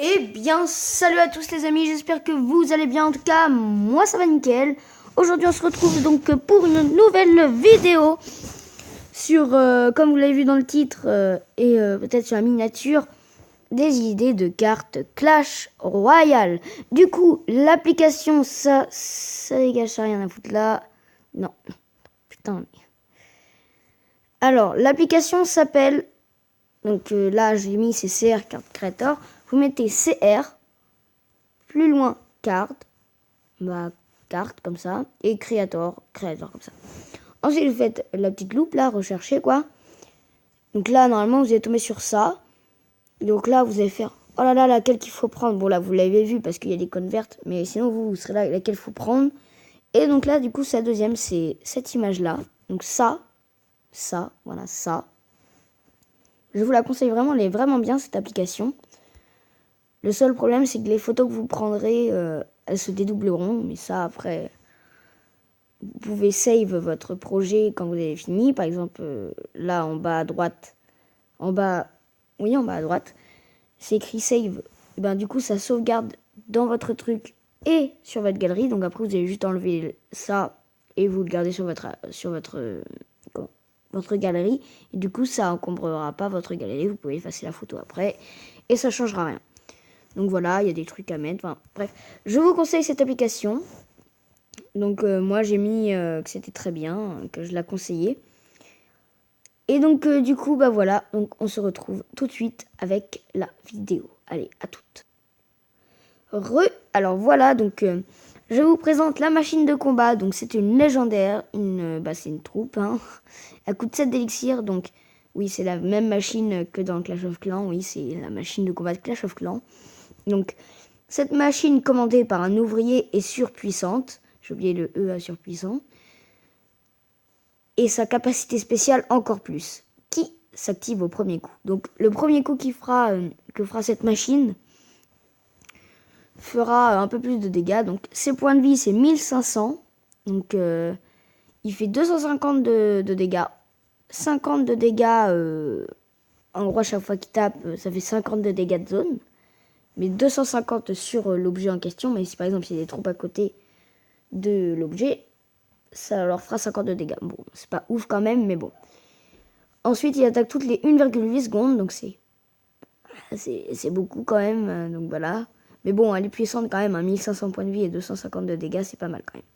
Eh bien, salut à tous les amis, j'espère que vous allez bien. En tout cas, moi ça va nickel. Aujourd'hui, on se retrouve donc pour une nouvelle vidéo sur, comme vous l'avez vu dans le titre et peut-être sur la miniature, des idées de cartes Clash Royale. Du coup, l'application, ça dégage, ça rien à foutre là. Non, putain. Alors, l'application s'appelle, donc là j'ai mis c'est CR Card Creator. Vous mettez CR. Plus loin, carte, carte comme ça, et créateur comme ça. Ensuite, vous faites la petite loupe là, rechercher quoi. Donc là, normalement, vous allez tomber sur ça. Donc là, vous allez faire, oh là là, laquelle qu'il faut prendre. Bon là, vous l'avez vu parce qu'il y a des cônes vertes, mais sinon, vous serez là, laquelle il faut prendre. Et donc là, du coup, sa deuxième, c'est cette image-là. Donc ça, voilà, ça. Je vous la conseille vraiment, elle est vraiment bien cette application. Le seul problème, c'est que les photos que vous prendrez, elles se dédoubleront. Mais ça, après, vous pouvez save votre projet quand vous avez fini. Par exemple, là, en bas à droite. En bas à droite. C'est écrit save. Et ben, du coup, ça sauvegarde dans votre truc et sur votre galerie. Donc après, vous allez juste enlever ça et vous le gardez sur votre galerie. Et du coup, ça encombrera pas votre galerie. Vous pouvez effacer la photo après. Et ça changera rien. Donc voilà, il y a des trucs à mettre. Enfin, bref, je vous conseille cette application. Donc moi j'ai mis que c'était très bien, que je la conseillais. Et donc du coup bah voilà, donc on se retrouve tout de suite avec la vidéo. Allez, à toutes. Alors voilà, donc je vous présente la machine de combat. Donc c'est une légendaire, c'est une troupe. Hein. Elle coûte 7 d'élixir, donc oui c'est la même machine que dans Clash of Clans. Oui c'est la machine de combat de Clash of Clans. Donc cette machine commandée par un ouvrier est surpuissante. J'ai oublié le E à surpuissant. Et sa capacité spéciale encore plus, qui s'active au premier coup. Donc le premier coup que fera cette machine fera un peu plus de dégâts. Donc ses points de vie c'est 1500. Donc il fait 250 de dégâts. 50 de dégâts en gros à chaque fois qu'il tape, ça fait 50 de dégâts de zone. Mais 250 sur l'objet en question. Mais si par exemple il y a des troupes à côté de l'objet, ça leur fera 50 de dégâts. Bon, c'est pas ouf quand même, mais bon. Ensuite, il attaque toutes les 1,8 secondes, donc c'est beaucoup quand même, donc voilà. Mais bon, elle est puissante quand même, 1500 points de vie et 250 de dégâts, c'est pas mal quand même.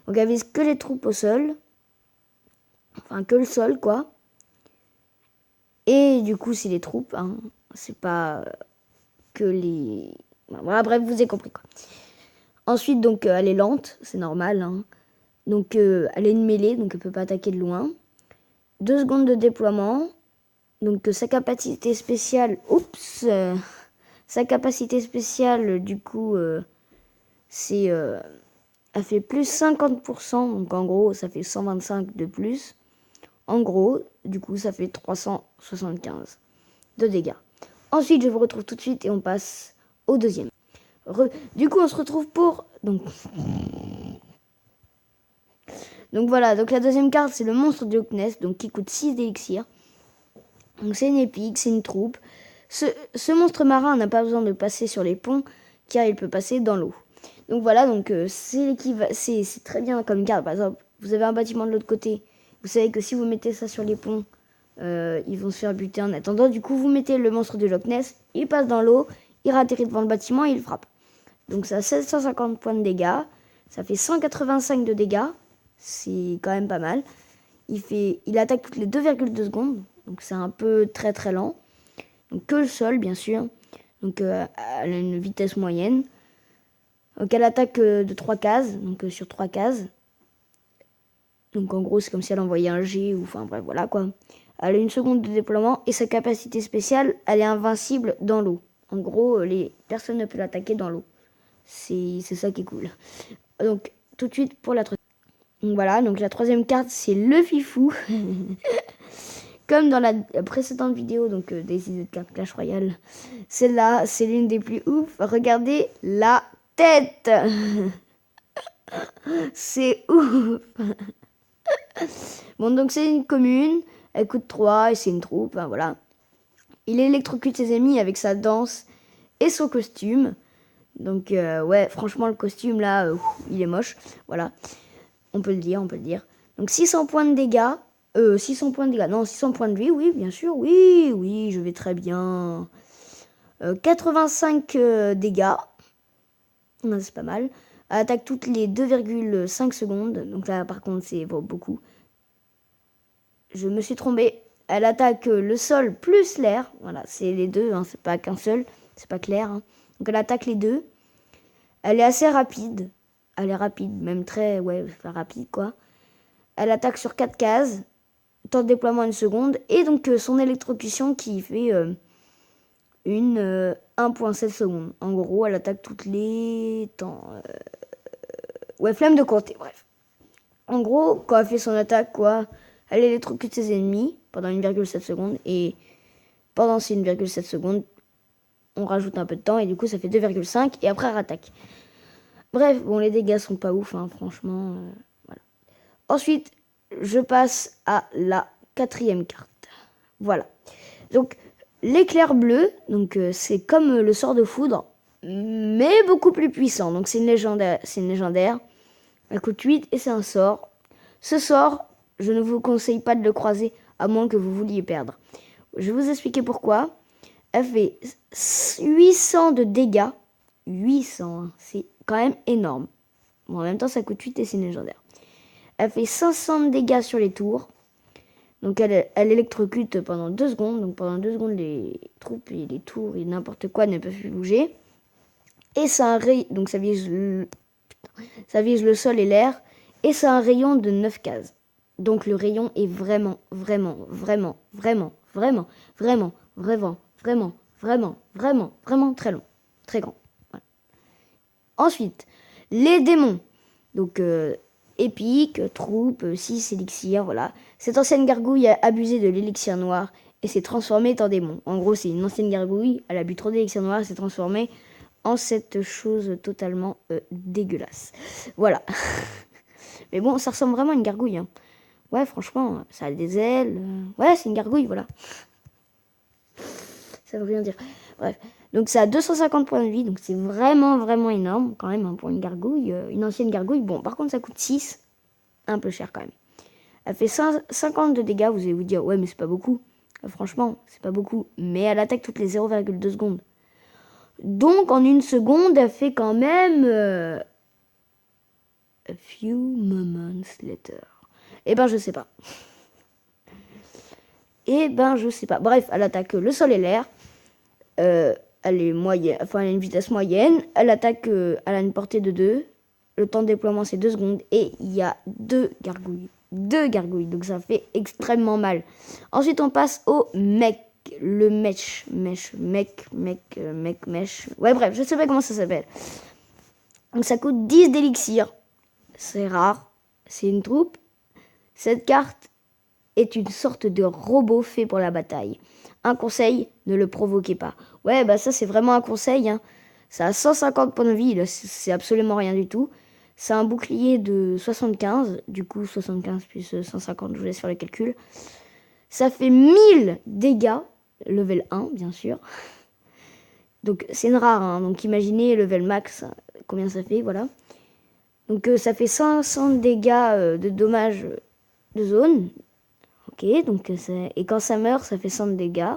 Donc elle vise que les troupes au sol, enfin que le sol quoi. Et du coup, c'est les troupes, hein. C'est pas que les... Voilà, bref, vous avez compris quoi. Ensuite, donc elle est lente, c'est normal, hein. Donc elle est une mêlée, donc elle peut pas attaquer de loin. 2 secondes de déploiement. Donc sa capacité spéciale, sa capacité spéciale du coup c'est elle fait plus 50%, donc en gros ça fait 125 de plus. En gros, du coup ça fait 375 de dégâts. Ensuite je vous retrouve tout de suite et on passe au deuxième. Du coup on se retrouve pour donc voilà, donc la deuxième carte c'est le monstre du Loch Ness, donc qui coûte 6 d'élixir. Donc c'est une épique, c'est une troupe. Ce monstre marin n'a pas besoin de passer sur les ponts car il peut passer dans l'eau. Donc voilà, donc c'est très bien comme carte. Par exemple, vous avez un bâtiment de l'autre côté. Vous savez que si vous mettez ça sur les ponts, ils vont se faire buter en attendant. Du coup, vous mettez le monstre du Loch Ness, il passe dans l'eau, il atterrit devant le bâtiment et il frappe. Donc ça a 750 points de dégâts. Ça fait 185 de dégâts. C'est quand même pas mal. Il attaque toutes les 2,2 secondes. Donc c'est un peu très très lent. Donc que le sol bien sûr. Donc elle a une vitesse moyenne. Donc elle attaque de 3 cases. Donc sur 3 cases. Donc en gros c'est comme si elle envoyait un G ou enfin bref voilà quoi. Elle a une seconde de déploiement et sa capacité spéciale elle est invincible dans l'eau. En gros personne ne peut l'attaquer dans l'eau. C'est ça qui est cool. Donc tout de suite pour la troisième. Donc voilà, donc la troisième carte c'est le Fifou. Comme dans la précédente vidéo, donc des idées de cartes Clash Royale, celle-là, c'est l'une des plus ouf. Regardez la tête. C'est ouf. Bon, donc c'est une commune, elle coûte 3 et c'est une troupe, hein, voilà. Il électrocute ses ennemis avec sa danse et son costume. Donc ouais, franchement le costume là, il est moche. Voilà, on peut le dire. Donc 600 points de dégâts. 600 points de dégâts. Non, 600 points de vie, oui, bien sûr. Oui, je vais très bien. 85 dégâts. C'est pas mal. Elle attaque toutes les 2,5 secondes. Donc là, par contre, c'est beaucoup. Je me suis trompée. Elle attaque le sol plus l'air. Voilà, c'est les deux. Hein, c'est pas qu'un seul. C'est pas clair. Hein. Donc elle attaque les deux. Elle est assez rapide. Elle est rapide, même très rapide, quoi. Elle attaque sur 4 cases. Temps de déploiement 1 seconde. Et donc son électrocution qui fait 1,7 secondes. En gros, elle attaque toutes les temps. Flemme de compter, bref. En gros, quand elle fait son attaque, quoi, elle électrocute ses ennemis pendant 1,7 secondes. Et pendant ces 1,7 secondes, on rajoute un peu de temps. Et du coup, ça fait 2,5. Et après, elle attaque. Bref, bon, les dégâts sont pas ouf, hein, franchement. Voilà. Ensuite, je passe à la 4e carte. Voilà. Donc, l'éclair bleu, donc c'est comme le sort de foudre, mais beaucoup plus puissant. Donc, c'est une légendaire. Elle coûte 8 et c'est un sort. Ce sort, je ne vous conseille pas de le croiser à moins que vous vouliez perdre. Je vais vous expliquer pourquoi. Elle fait 800 de dégâts. 800, hein, c'est quand même énorme. Bon, en même temps, ça coûte 8 et c'est une légendaire. Elle fait 500 de dégâts sur les tours. Donc elle électrocute pendant 2 secondes. Donc pendant 2 secondes, les troupes et les tours et n'importe quoi ne peuvent plus bouger. Et ça donc ça vise le sol et l'air. Et c'est un rayon de 9 cases. Donc le rayon est vraiment très long. Très grand. Voilà. Ensuite, les démons. Donc épique, troupe, 6 élixirs, voilà. Cette ancienne gargouille a abusé de l'élixir noir et s'est transformée en démon. En gros, c'est une ancienne gargouille, elle a bu trop d'élixir noir et s'est transformée en cette chose totalement dégueulasse. Voilà. Mais bon, ça ressemble vraiment à une gargouille. Hein. Ouais, franchement, ça a des ailes. Ouais, c'est une gargouille, voilà. Ça veut rien dire. Bref. Donc ça a 250 points de vie, donc c'est vraiment énorme quand même hein, pour une gargouille, une ancienne gargouille. Bon, par contre ça coûte 6, un peu cher quand même. Elle fait 50 de dégâts, vous allez vous dire, ouais mais c'est pas beaucoup. Franchement, c'est pas beaucoup, mais elle attaque toutes les 0,2 secondes. Donc en 1 seconde, elle fait quand même a few moments later. Eh ben je sais pas. Bref, elle attaque le sol et l'air. Elle est moyenne, enfin elle a une vitesse moyenne. Elle attaque, elle a une portée de 2. Le temps de déploiement c'est 2 secondes. Et il y a 2 gargouilles. 2 gargouilles, donc ça fait extrêmement mal. Ensuite on passe au mech. Le mech. Ouais bref, je sais pas comment ça s'appelle. Donc ça coûte 10 d'élixir. C'est rare. C'est une troupe. Cette carte est une sorte de robot fait pour la bataille. Un conseil, ne le provoquez pas. Ouais, bah ça c'est vraiment un conseil. Hein. Ça a 150 points de vie, là, c'est absolument rien du tout. C'est un bouclier de 75, du coup 75 plus 150, je vous laisse faire le calcul. Ça fait 1000 dégâts, level 1 bien sûr. Donc c'est une rare, hein. Donc imaginez level max, combien ça fait, voilà. Donc ça fait 500 dégâts de dommages de zone. Ok, donc et quand ça meurt, ça fait 100 de dégâts.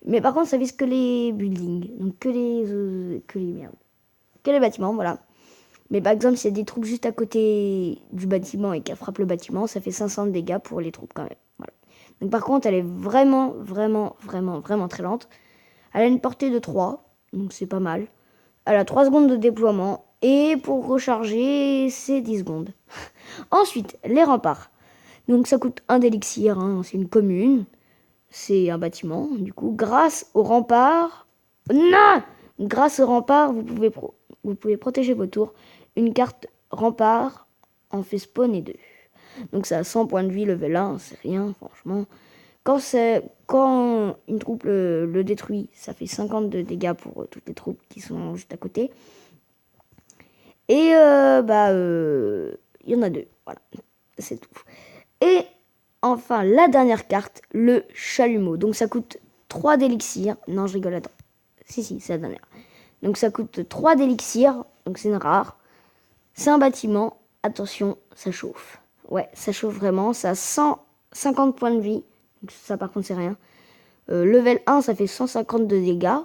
Mais par contre, ça vise que les buildings, donc que les bâtiments, voilà. Mais par exemple, s'il y a des troupes juste à côté du bâtiment et qu'elle frappe le bâtiment, ça fait 500 de dégâts pour les troupes quand même. Voilà. Donc par contre, elle est vraiment très lente. Elle a une portée de 3, donc c'est pas mal. Elle a 3 secondes de déploiement et pour recharger, c'est 10 secondes. Ensuite, les remparts. Donc ça coûte 1 d'élixir, hein, c'est une commune. C'est un bâtiment, du coup. Grâce au rempart... Non Grâce au rempart, vous pouvez protéger vos tours. Une carte rempart en fait spawner 2. Donc ça a 100 points de vie, level 1, c'est rien, franchement. Quand une troupe le détruit, ça fait 50 de dégâts pour toutes les troupes qui sont juste à côté. Et il y en a 2, voilà, c'est tout. Et enfin, la dernière carte, le chalumeau. Donc ça coûte 3 d'élixir. Non, je rigole, attends. Si, c'est la dernière. Donc ça coûte 3 d'élixir, donc c'est une rare. C'est un bâtiment, attention, ça chauffe. Ouais, ça chauffe vraiment, ça a 150 points de vie, donc ça par contre c'est rien. Level 1, ça fait 150 de dégâts,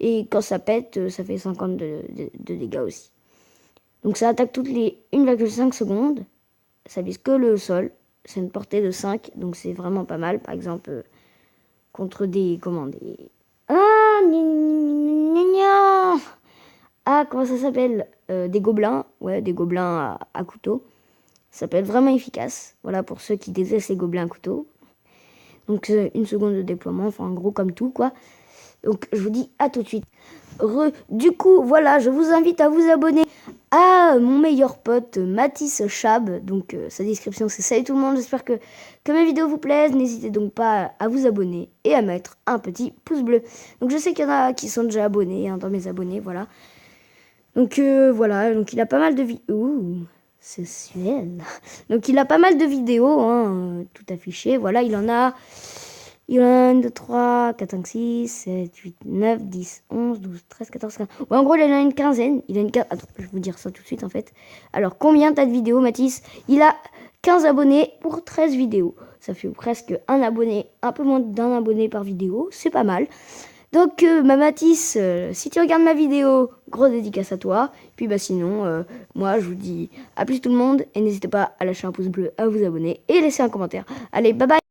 et quand ça pète, ça fait 50 de dégâts aussi. Donc ça attaque toutes les 1,5 secondes, ça vise que le sol, c'est une portée de 5, donc c'est vraiment pas mal. Par exemple, contre des... Ah, ah, comment ça s'appelle des gobelins. Ouais, des gobelins à couteau. Ça peut être vraiment efficace. Voilà, pour ceux qui détestent les gobelins à couteau. Donc, 1 seconde de déploiement. Enfin, en gros, comme tout, quoi. Donc, je vous dis à tout de suite. Du coup, voilà, je vous invite à vous abonner à mon meilleur pote, Mathis Chab. Donc, sa description, c'est salut tout le monde. J'espère que mes vidéos vous plaisent. N'hésitez donc pas à vous abonner et à mettre un petit pouce bleu. Donc, je sais qu'il y en a qui sont déjà abonnés, hein, dans mes abonnés, voilà. Donc, voilà. Donc, il a pas mal de vidéos. Sensuel. Donc, il a pas mal de vidéos, hein, tout affiché. Voilà, il en a 1, 2, 3, 4, 5, 6, 7, 8, 9, 10, 11, 12, 13, 14, 15. Ouais, en gros, il en a une quinzaine. Attends, je vais vous dire ça tout de suite, en fait. Alors, combien t'as de vidéos, Mathis? Il a 15 abonnés pour 13 vidéos. Ça fait presque un abonné, un peu moins d'un abonné par vidéo. C'est pas mal. Donc, Mathis, si tu regardes ma vidéo, grosse dédicace à toi. Puis, sinon, moi, je vous dis à plus tout le monde. Et n'hésitez pas à lâcher un pouce bleu, à vous abonner et laisser un commentaire. Allez, bye bye!